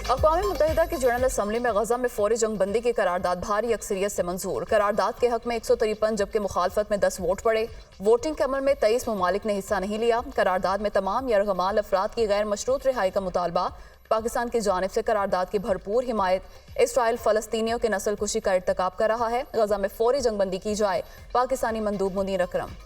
अक़वाम मुत्तहिदा की general assembly में गजा में फौरी जंग बंदी की करारदाद भारी अक्सरियत से मंजूर। करारदाद के हक में 153 जबकि मुखालफत में 10 वोट पड़े। वोटिंग के अमल में 23 ममालिक ने हिस्सा नहीं लिया। करारदाद में तमाम यरगमाल अफराद की गैर मशरूत रिहाई का मुतालबा। पाकिस्तान की जानिब से करारदाद की भरपूर हिमायत। इसराइल फ़लस्तीनियों के नस्ल कुशी का इर्तकाब कर रहा है। गजा में फौरी जंग बंदी की जाए। पाकिस्तानी मंदूब मुनीर अकरम।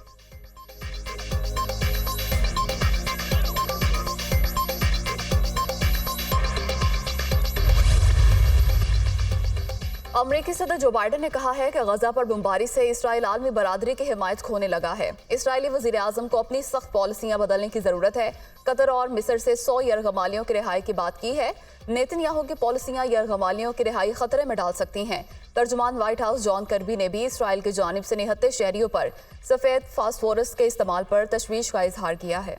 अमरीकी सदर जो बाइडन ने कहा है कि गजा पर बमबारी से इसराइल आलमी बरादरी की हिमायत खोने लगा है। इसराइली वज़ीर आज़म को अपनी सख्त पॉलिसियां बदलने की जरूरत है। कतर और मिस्र से 100 यरगमालियों की रिहाई की बात की है। नेतन्याहू की पॉलिसियां यरगमालियों की रिहाई खतरे में डाल सकती हैं। तर्जुमान व्हाइट हाउस जॉन कर्बी ने भी इसराइल की जानिब से निहत्ते शहरियों पर सफ़ेद फास्फोरस के इस्तेमाल पर तशवीश का इजहार किया है।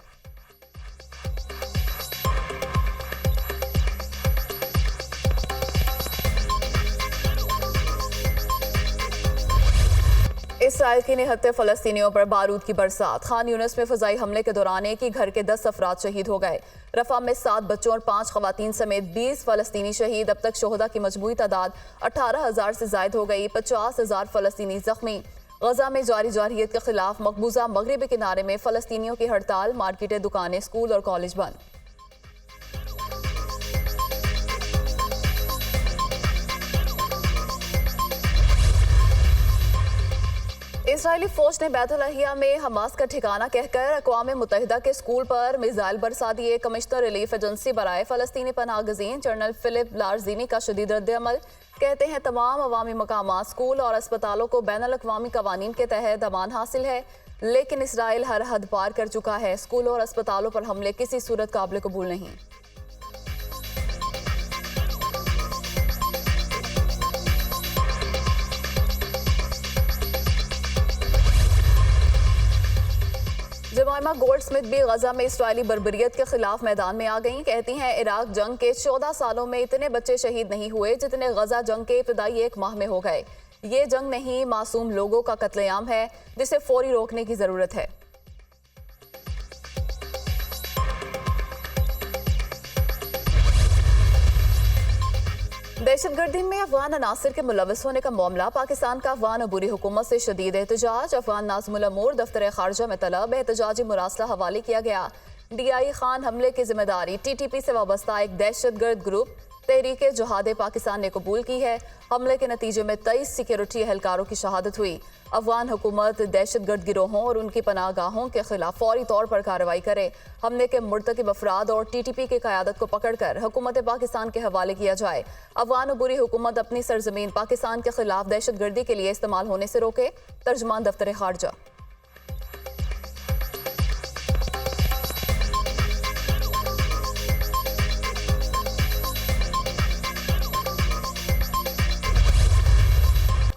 इसराइल की निहत्ते फ़लस्तीनियों पर बारूद की बरसात। खान यूनिस में फ़ज़ाई हमले के दौरान एक ही घर के 10 अफराद शहीद हो गए। रफ़ा में 7 बच्चों और 5 ख़वातीन समेत 20 फ़लस्तीनी शहीद। अब तक शोहदा की मजमूई तादाद 18,000 से ज़ायद हो गई। 50,000 फ़लस्तीनी ज़ख्मी। गजा में जारी जारहियत के खिलाफ मकबूजा मगरबी किनारे में फ़लस्तीनियों की हड़ताल। मार्केटें, दुकानें, स्कूल और कॉलेज बंद। इसराइली फौज ने बैतुल-लाहिया में हमास का ठिकाना कहकर अक़वाम मुत्तहिदा के स्कूल पर मिसाइल बरसा दिए। कमिश्नर रिलीफ एजेंसी बराए फ़लस्तीनी पनाहगज़ीन जनरल फिलिप लारजीनी का शदीद रद्द-ए-अमल। कहते हैं तमाम अवामी मकामात, स्कूल और अस्पतालों को बैनुल-अक़वामी क़वानीन के तहत अमान हासिल है, लेकिन इसराइल हर हद पार कर चुका है। स्कूलों और अस्पतालों पर हमले किसी सूरत काबिल कबूल नहीं। जमाइमा गोल्डस्मिथ भी गजा में इसराइली बर्बरियत के खिलाफ मैदान में आ गईं। कहती हैं इराक जंग के 14 सालों में इतने बच्चे शहीद नहीं हुए जितने गजा जंग के इब्तदाई 1 माह में हो गए। ये जंग नहीं, मासूम लोगों का कत्लेआम है जिसे फौरी रोकने की जरूरत है। दहशतगर्दी में अफगान अनासर के मुलविस होने का मामला। पाकिस्तान का अफगान अबूरी हुकूमत से शदीद एहतजाज। अफगान नाज़िमुल अमूर दफ्तर खारजा में तलब एहतजाजी मुरासला हवाले किया गया। DI खान हमले की जिम्मेदारी TTP से वाबस्ता एक दहशतगर्द ग्रुप तहरीक जहाद पाकिस्तान ने कबूल की है। हमले के नतीजे में 23 सिक्योरिटी एहलकारों की शहादत हुई। अफगान हुकूमत दहशतगर्द गिरोहों और उनकी पनाहगाहों के खिलाफ फौरी तौर पर कार्रवाई करे। हमले के मुर्तकिब अफराद और TTP की क़यादत को पकड़कर हुकूमत पाकिस्तान के हवाले किया जाए। अफगान अबूरी हुकूमत अपनी सरजमीन पाकिस्तान के खिलाफ दहशतगर्दी के लिए इस्तेमाल होने से रोके। तर्जुमान दफ्तर खारजा।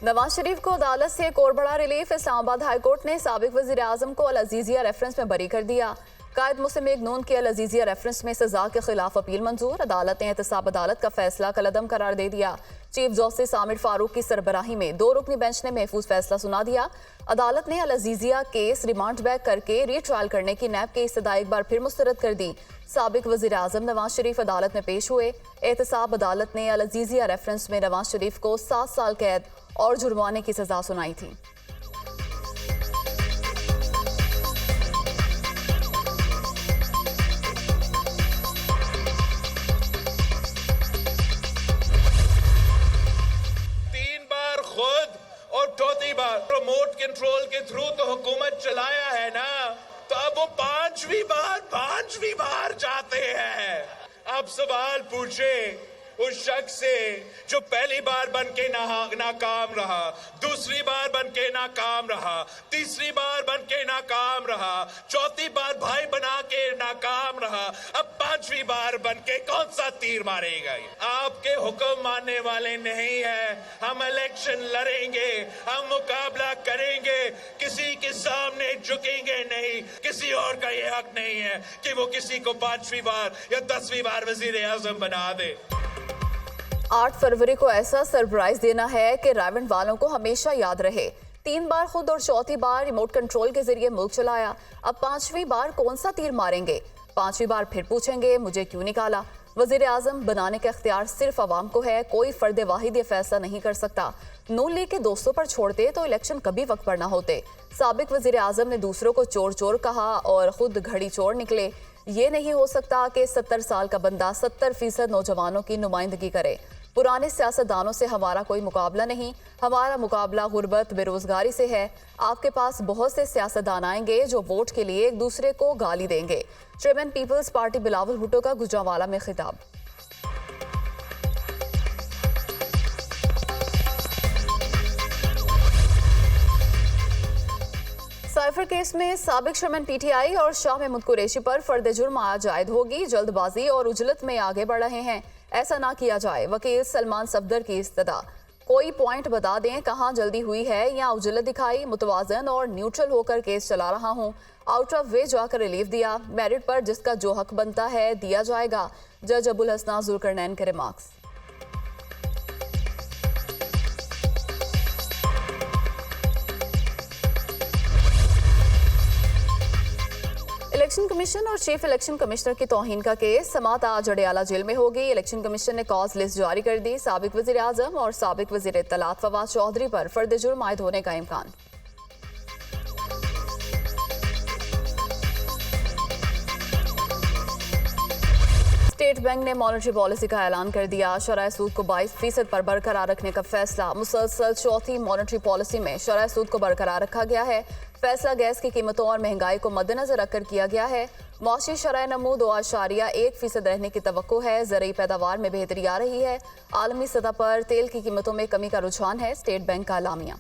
नवाज शरीफ को अदालत से एक और बड़ा रिलीफ। इस्लामाबाद हाई कोर्ट ने साबिक वज़ीर आज़म को अल-अज़ीज़िया रेफरेंस में बरी कर दिया। कायद मुस्लिम लीग नून के अल-अज़ीज़िया रेफरेंस में सजा के खिलाफ अपील मंजूर। अदालत ने एहतसाब अदालत का फैसला कलअदम करार दे दिया। चीफ जस्टिस आमिर फारूक की सरबराही में 2 रुकनी बेंच ने महफूज फैसला सुना दिया। अदालत ने अल-अज़ीज़िया केस रिमांड बैक करके रीट्रायल करने की नैब की इस्तदा एक बार फिर मुस्तरद कर दी। साबिक वज़ीर आज़म नवाज शरीफ अदालत में पेश हुए। एहतसाब अदालत ने अल-अज़ीज़िया रेफरेंस में नवाज शरीफ को 7 साल कैद और जुर्माने की सजा सुनाई थी। चौथी बार रिमोट कंट्रोल के थ्रू तो हुकूमत चलाया है ना, तो अब वो पांचवी बार जाते हैं। अब सवाल पूछे उस शख्स से जो पहली बार बन के नाकाम रहा, दूसरी बार बन के नाकाम रहा, तीसरी बार बन के नाकाम रहा, चौथी बार भाई बना के नाकाम रहा, अब 5वीं बार बन के कौन सा तीर मारेगा? आपके हुक्म मानने वाले नहीं है। हम इलेक्शन लड़ेंगे, हम मुकाबला करेंगे, किसी के सामने झुकेंगे नहीं। किसी और का ये हक नहीं है कि वो किसी को 5वीं बार या 10वीं बार वजीर आजम बना दे। 8 फरवरी को ऐसा सरप्राइज देना है कि रावण वालों को हमेशा याद रहे। 3 बार खुद और चौथी बार रिमोट कंट्रोल के जरिए मुल्क चलाया। अब 5वीं बार कौन सा तीर मारेंगे? 5वीं बार फिर पूछेंगे मुझे क्यों निकाला? वजीर आजम बनाने का इख्तियार सिर्फ अवाम को है, कोई फर्द वाहिद ये फैसला नहीं कर सकता। नून लीग के दोस्तों पर छोड़ते तो इलेक्शन कभी वक्त पर ना होते। साबिक वजीर आजम ने दूसरों को चोर चोर कहा और खुद घड़ी चोर निकले। ये नहीं हो सकता कि 70 साल का बंदा 70% नौजवानों की नुमाइंदगी करे। पुराने सियासतदानों से हमारा कोई मुकाबला नहीं, हमारा मुकाबला गुर्बत बेरोजगारी से है। आपके पास बहुत से सियासतदान आएंगे जो वोट के लिए एक दूसरे को गाली देंगे। Chairman People's party Bilawal Bhutto का गुजरांवाला में खिताब। साइफर केस में साबिक चेयरमैन पीटीआई और शाह महमूद कुरैशी पर फर्द जुर्म आज आयद होगी। जल्दबाजी और उजलत में आगे बढ़ रहे हैं, ऐसा ना किया जाए। वकील सलमान सफदर की इस्तदा। कोई पॉइंट बता दें कहां जल्दी हुई है या उजलत दिखाई। मुतवाजन और न्यूट्रल होकर केस चला रहा हूं। आउट ऑफ वे जाकर रिलीफ दिया। मेरिट पर जिसका जो हक बनता है दिया जाएगा। जज अबुल हसना जुल्करनैन के रिमार्क्स। इलेक्शन कमीशन और चीफ इलेक्शन कमिश्नर की तौहीन का केस समात आज अडयाला जेल में होगी। इलेक्शन कमीशन ने कॉज लिस्ट जारी कर दी। साबिक वजीर आजम और साबिक वजीर इत्तलात फवाद चौधरी पर फर्द जुर्म आयद होने का इम्कान। स्टेट बैंक ने मॉनेटरी पॉलिसी का ऐलान कर दिया। शरह सूद को 22% पर बरकरार रखने का फैसला। मुसलसल चौथी मॉनेटरी पॉलिसी में शरह सूद को बरकरार रखा गया है। फैसला गैस की कीमतों और महंगाई को मद्देनजर रखकर किया गया है। मौशी शरह नमू 2.1% रहने की तवक्को है। ज़रूरी पैदावार में बेहतरी आ रही है। आलमी सतह पर तेल की कीमतों में कमी का रुझान है। स्टेट बैंक का एलामिया।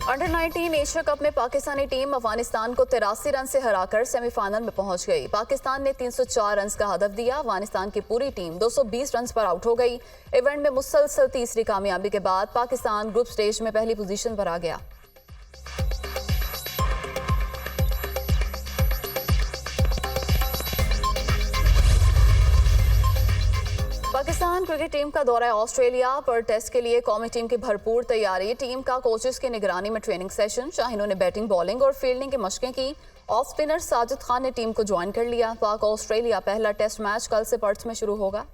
अंडर 19 एशिया कप में पाकिस्तानी टीम अफगानिस्तान को 83 रन से हराकर सेमीफाइनल में पहुंच गई। पाकिस्तान ने 304 रन का हदफ दिया। अफगानिस्तान की पूरी टीम 220 रन पर आउट हो गई। इवेंट में मुसलसल तीसरी कामयाबी के बाद पाकिस्तान ग्रुप स्टेज में पहली पोजीशन पर आ गया। पाकिस्तान क्रिकेट टीम का दौरा ऑस्ट्रेलिया पर टेस्ट के लिए कौमी टीम की भरपूर तैयारी। टीम का कोचेस की निगरानी में ट्रेनिंग सेशन। शाहीनों ने बैटिंग, बॉलिंग और फील्डिंग की मशकें की। ऑफ स्पिनर साजिद खान ने टीम को ज्वाइन कर लिया। पाक ऑस्ट्रेलिया पहला टेस्ट मैच कल से पर्थ में शुरू होगा।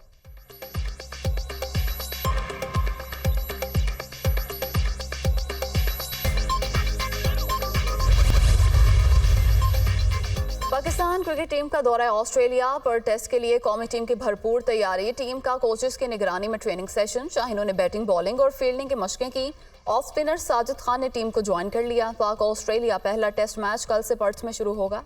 पाकिस्तान क्रिकेट टीम का दौरा ऑस्ट्रेलिया पर टेस्ट के लिए कौमी टीम की भरपूर तैयारी। टीम का कोचेस की निगरानी में ट्रेनिंग सेशन। शाहीनों ने बैटिंग, बॉलिंग और फील्डिंग की मशकें की। ऑफ स्पिनर साजिद खान ने टीम को ज्वाइन कर लिया। पाक ऑस्ट्रेलिया पहला टेस्ट मैच कल से पर्थ में शुरू होगा।